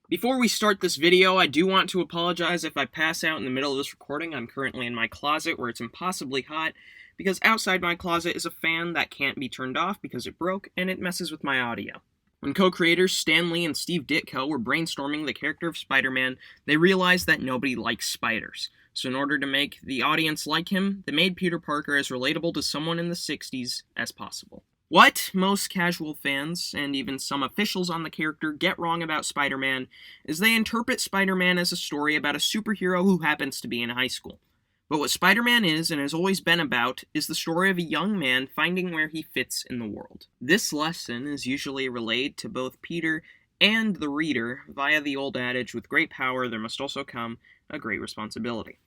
Before we start this video, I do want to apologize if I pass out in the middle of this recording. I'm currently in my closet where it's impossibly hot, because outside my closet is a fan that can't be turned off because it broke, and it messes with my audio. When co-creators Stan Lee and Steve Ditko were brainstorming the character of Spider-Man, they realized that nobody likes spiders. So in order to make the audience like him, they made Peter Parker as relatable to someone in the 60s as possible. What most casual fans, and even some officials on the character, get wrong about Spider-Man is they interpret Spider-Man as a story about a superhero who happens to be in high school. But what Spider-Man is, and has always been about, is the story of a young man finding where he fits in the world. This lesson is usually relayed to both Peter and the reader via the old adage, with great power there must also come a great responsibility.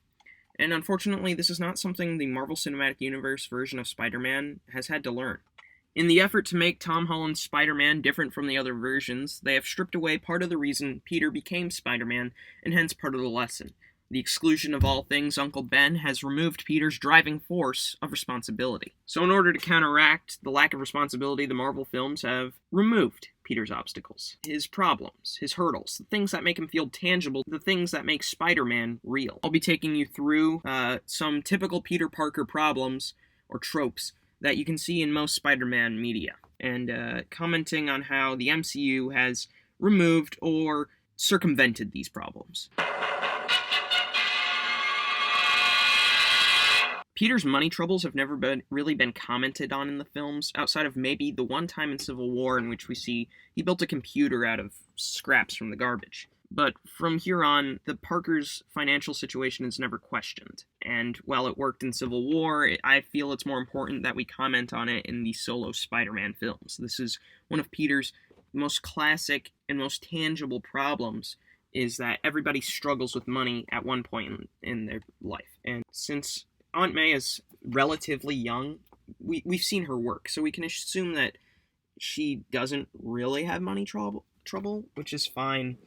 And unfortunately, this is not something the Marvel Cinematic Universe version of Spider-Man has had to learn. In the effort to make Tom Holland's Spider-Man different from the other versions, they have stripped away part of the reason Peter became Spider-Man, and hence part of the lesson. The exclusion of all things Uncle Ben has removed Peter's driving force of responsibility. So in order to counteract the lack of responsibility, the Marvel films have removed Peter's obstacles, his problems, his hurdles, the things that make him feel tangible, the things that make Spider-Man real. I'll be taking you through some typical Peter Parker problems, or tropes, that you can see in most Spider-Man media, and commenting on how the MCU has removed or circumvented these problems. Peter's money troubles have never really been commented on in the films, outside of maybe the one time in Civil War in which we see he built a computer out of scraps from the garbage. But from here on, the Parker's financial situation is never questioned. And while it worked in Civil War, I feel it's more important that we comment on it in the solo Spider-Man films. This is one of Peter's most classic and most tangible problems, is that everybody struggles with money at one point in their life. And since Aunt May is relatively young, we've seen her work, so we can assume that she doesn't really have money trouble, which is fine.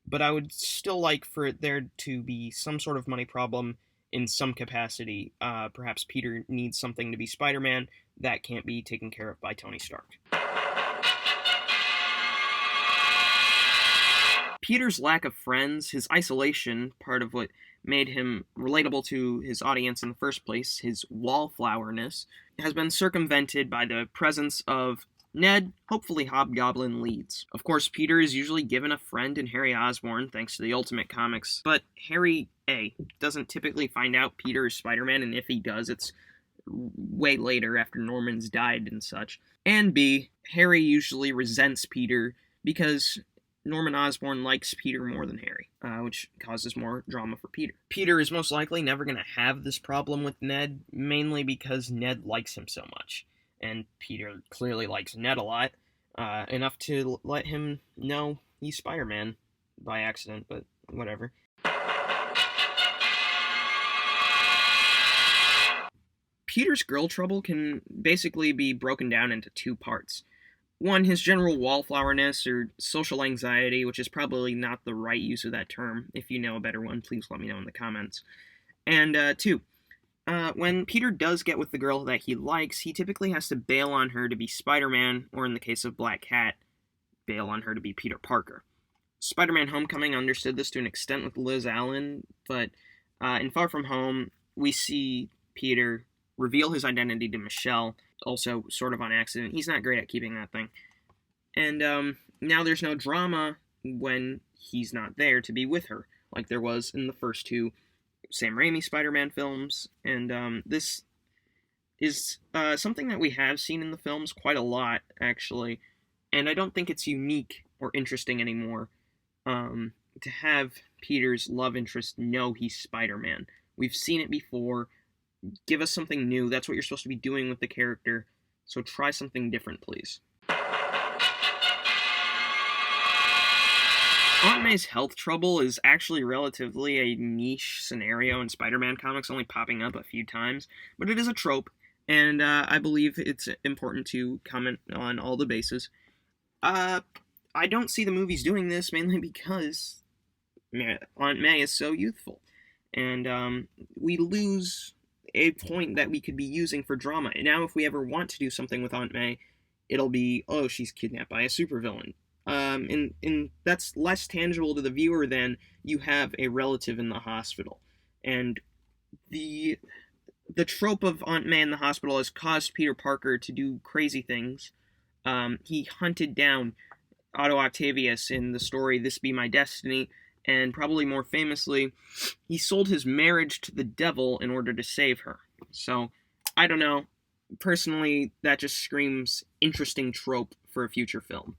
But I would still like for there to be some sort of money problem in some capacity. Perhaps Peter needs something to be Spider-Man that can't be taken care of by Tony Stark. Peter's lack of friends, his isolation, part of what made him relatable to his audience in the first place, his wallflowerness, has been circumvented by the presence of Ned, hopefully Hobgoblin, leads. Of course, Peter is usually given a friend in Harry Osborn, thanks to the Ultimate Comics, but Harry, A, doesn't typically find out Peter is Spider-Man, and if he does, it's way later after Norman's died and such. And B, Harry usually resents Peter because Norman Osborn likes Peter more than Harry, which causes more drama for Peter. Peter is most likely never going to have this problem with Ned, mainly because Ned likes him so much. And Peter clearly likes Ned a lot, enough to let him know he's Spider-Man by accident, but whatever. Peter's girl trouble can basically be broken down into two parts. One, his general wallflowerness or social anxiety, which is probably not the right use of that term. If you know a better one, please let me know in the comments. And two, when Peter does get with the girl that he likes, he typically has to bail on her to be Spider-Man, or in the case of Black Cat, bail on her to be Peter Parker. Spider-Man Homecoming understood this to an extent with Liz Allen, but in Far From Home, we see Peter reveal his identity to Michelle, also sort of on accident. He's not great at keeping that thing. And now there's no drama when he's not there to be with her, like there was in the first two Sam Raimi Spider-Man films, and this is something that we have seen in the films quite a lot, actually, and I don't think it's unique or interesting anymore to have Peter's love interest know he's Spider-Man. We've seen it before. Give us something new. That's what you're supposed to be doing with the character, so try something different, please. Aunt May's health trouble is actually relatively a niche scenario in Spider-Man comics, only popping up a few times, but it is a trope, and I believe it's important to comment on all the bases. I don't see the movies doing this, mainly because Aunt May is so youthful, and we lose a point that we could be using for drama. And now if we ever want to do something with Aunt May, it'll be, oh, she's kidnapped by a supervillain. and that's less tangible to the viewer than you have a relative in the hospital. And the the trope of Aunt May in the hospital has caused Peter Parker to do crazy things. He hunted down Otto Octavius in the story This Be My Destiny, and probably more famously, he sold his marriage to the devil in order to save her. So, I don't know. Personally, that just screams interesting trope for a future film.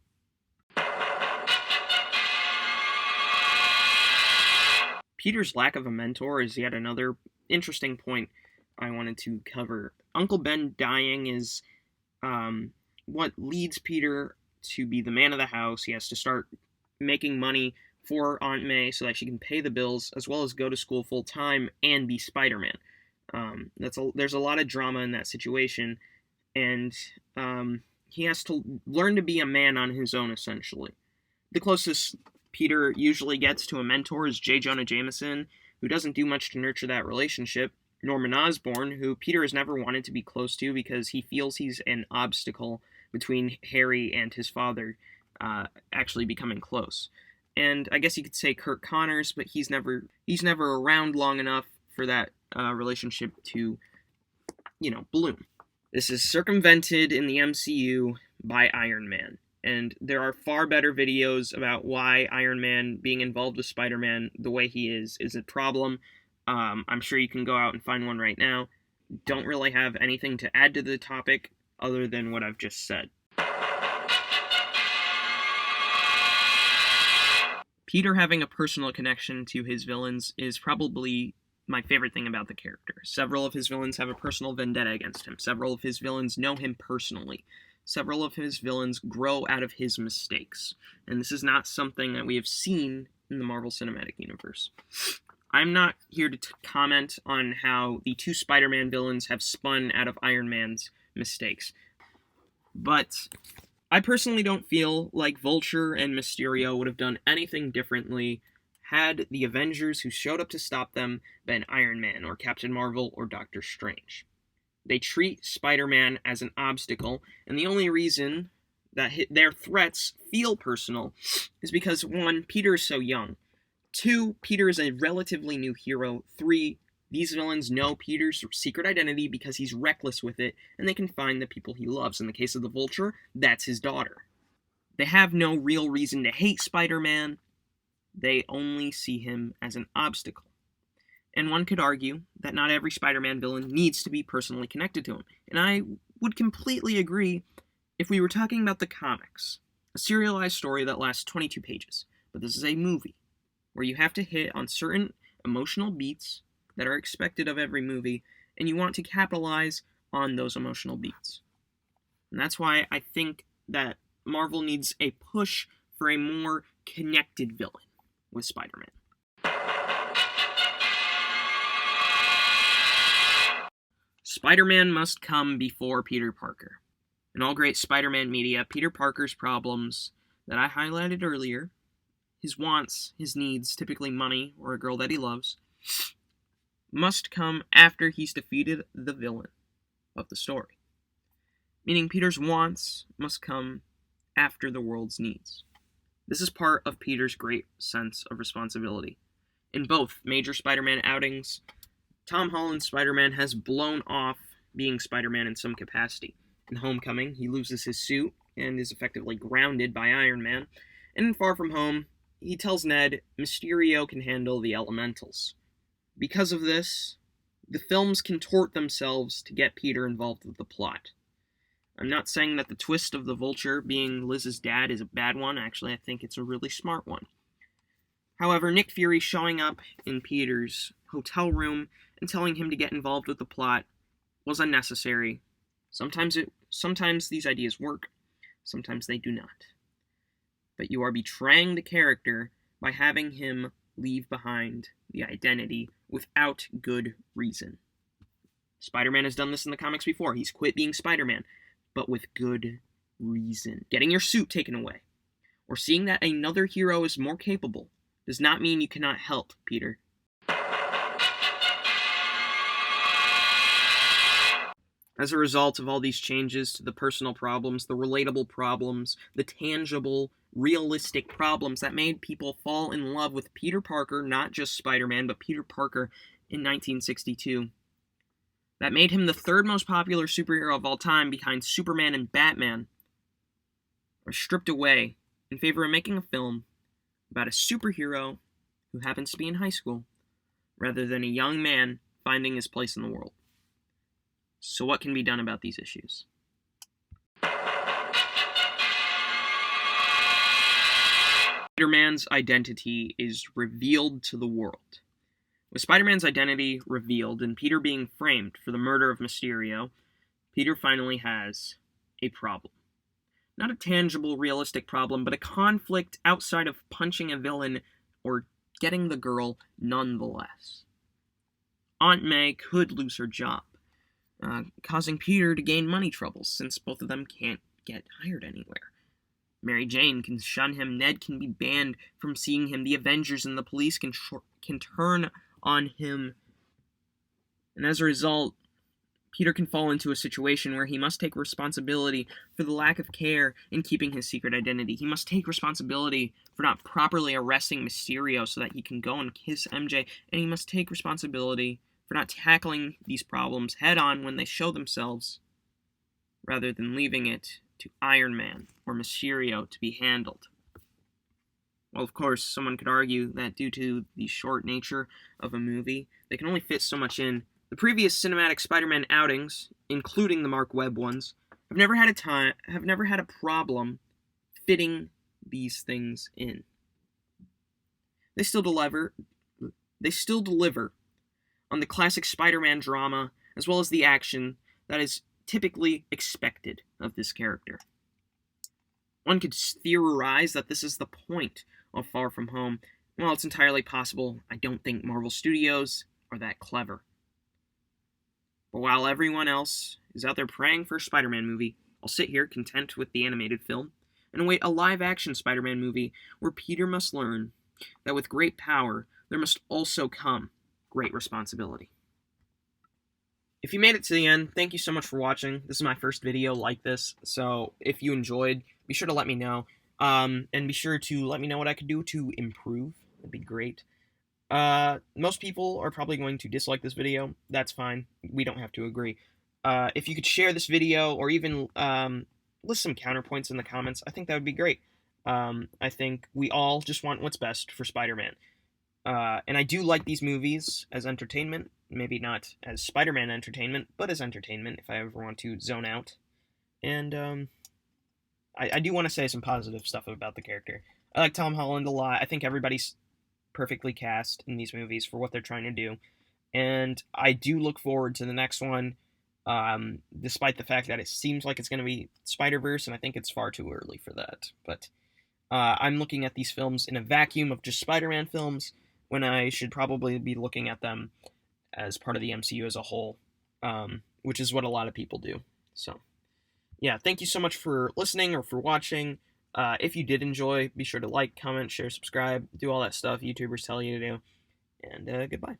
Peter's lack of a mentor is yet another interesting point I wanted to cover. Uncle Ben dying is what leads Peter to be the man of the house. He has to start making money for Aunt May so that she can pay the bills, as well as go to school full time and be Spider-Man. There's a lot of drama in that situation, and he has to learn to be a man on his own, essentially. The closest Peter usually gets to a mentor is J. Jonah Jameson, who doesn't do much to nurture that relationship. Norman Osborn, who Peter has never wanted to be close to because he feels he's an obstacle between Harry and his father actually becoming close. And I guess you could say Kirk Connors, but he's never around long enough for that relationship to, bloom. This is circumvented in the MCU by Iron Man. And there are far better videos about why Iron Man being involved with Spider-Man the way he is a problem. I'm sure you can go out and find one right now. Don't really have anything to add to the topic other than what I've just said. Peter having a personal connection to his villains is probably my favorite thing about the character. Several of his villains have a personal vendetta against him. Several of his villains know him personally. Several of his villains grow out of his mistakes. And this is not something that we have seen in the Marvel Cinematic Universe. I'm not here to comment on how the two Spider-Man villains have spun out of Iron Man's mistakes. But I personally don't feel like Vulture and Mysterio would have done anything differently had the Avengers who showed up to stop them been Iron Man or Captain Marvel or Doctor Strange. They treat Spider-Man as an obstacle, and the only reason that their threats feel personal is because, 1, Peter is so young. 2, Peter is a relatively new hero. 3, these villains know Peter's secret identity because he's reckless with it, and they can find the people he loves. In the case of the Vulture, that's his daughter. They have no real reason to hate Spider-Man. They only see him as an obstacle. And one could argue that not every Spider-Man villain needs to be personally connected to him. And I would completely agree if we were talking about the comics. A serialized story that lasts 22 pages. But this is a movie, where you have to hit on certain emotional beats that are expected of every movie, and you want to capitalize on those emotional beats. And that's why I think that Marvel needs a push for a more connected villain with Spider-Man. Spider-Man must come before Peter Parker. In all great Spider-Man media, Peter Parker's problems that I highlighted earlier, his wants, his needs, typically money or a girl that he loves, must come after he's defeated the villain of the story. Meaning Peter's wants must come after the world's needs. This is part of Peter's great sense of responsibility. In both major Spider-Man outings, Tom Holland's Spider-Man has blown off being Spider-Man in some capacity. In Homecoming, he loses his suit and is effectively grounded by Iron Man. And in Far From Home, he tells Ned Mysterio can handle the elementals. Because of this, the films contort themselves to get Peter involved with the plot. I'm not saying that the twist of the Vulture being Liz's dad is a bad one. Actually, I think it's a really smart one. However, Nick Fury showing up in Peter's hotel room and telling him to get involved with the plot was unnecessary. Sometimes these ideas work, sometimes they do not. But you are betraying the character by having him leave behind the identity without good reason. Spider-Man has done this in the comics before. He's quit being Spider-Man, but with good reason. Getting your suit taken away, or seeing that another hero is more capable, does not mean you cannot help, As a result of all these changes to the personal problems, the relatable problems, the tangible, realistic problems that made people fall in love with Peter Parker, not just Spider-Man, but Peter Parker in 1962. That made him the third most popular superhero of all time behind Superman and Batman, are stripped away in favor of making a film about a superhero who happens to be in high school, rather than a young man finding his place in the world. So what can be done about these issues? Spider-Man's identity is revealed to the world. With Spider-Man's identity revealed and Peter being framed for the murder of Mysterio, Peter finally has a problem. Not a tangible, realistic problem, but a conflict outside of punching a villain or getting the girl nonetheless. Aunt May could lose her job, causing Peter to gain money troubles since both of them can't get hired anywhere. Mary Jane can shun him, Ned can be banned from seeing him, the Avengers and the police can turn on him, and as a result, Peter can fall into a situation where he must take responsibility for the lack of care in keeping his secret identity. He must take responsibility for not properly arresting Mysterio so that he can go and kiss MJ, and he must take responsibility for not tackling these problems head-on when they show themselves, rather than leaving it to Iron Man or Mysterio to be handled. Well, of course, someone could argue that due to the short nature of a movie, they can only fit so much in. The previous cinematic Spider-Man outings, including the Mark Webb ones, have never had a problem fitting these things in. They still deliver on the classic Spider-Man drama, as well as the action that is typically expected of this character. One could theorize that this is the point of Far From Home. While it's entirely possible, I don't think Marvel Studios are that clever. But while everyone else is out there praying for a Spider-Man movie, I'll sit here content with the animated film and await a live-action Spider-Man movie where Peter must learn that with great power, there must also come great responsibility. If you made it to the end, thank you so much for watching. This is my first video like this, so if you enjoyed, be sure to let me know. And be sure to let me know what I could do to improve. That'd be great. Most people are probably going to dislike this video. That's fine. We don't have to agree. If you could share this video or even list some counterpoints in the comments, I think that would be great. I think we all just want what's best for Spider-Man. And I do like these movies as entertainment. Maybe not as Spider-Man entertainment, but as entertainment if I ever want to zone out. And I do want to say some positive stuff about the character. I like Tom Holland a lot. I think everybody's perfectly cast in these movies for what they're trying to do. And I do look forward to the next one, despite the fact that it seems like it's going to be Spider-Verse, and I think it's far too early for that. But I'm looking at these films in a vacuum of just Spider-Man films, when I should probably be looking at them as part of the MCU as a whole, which is what a lot of people do. So, yeah, thank you so much for listening or for watching. If you did enjoy, be sure to like, comment, share, subscribe, do all that stuff YouTubers tell you to do. And goodbye.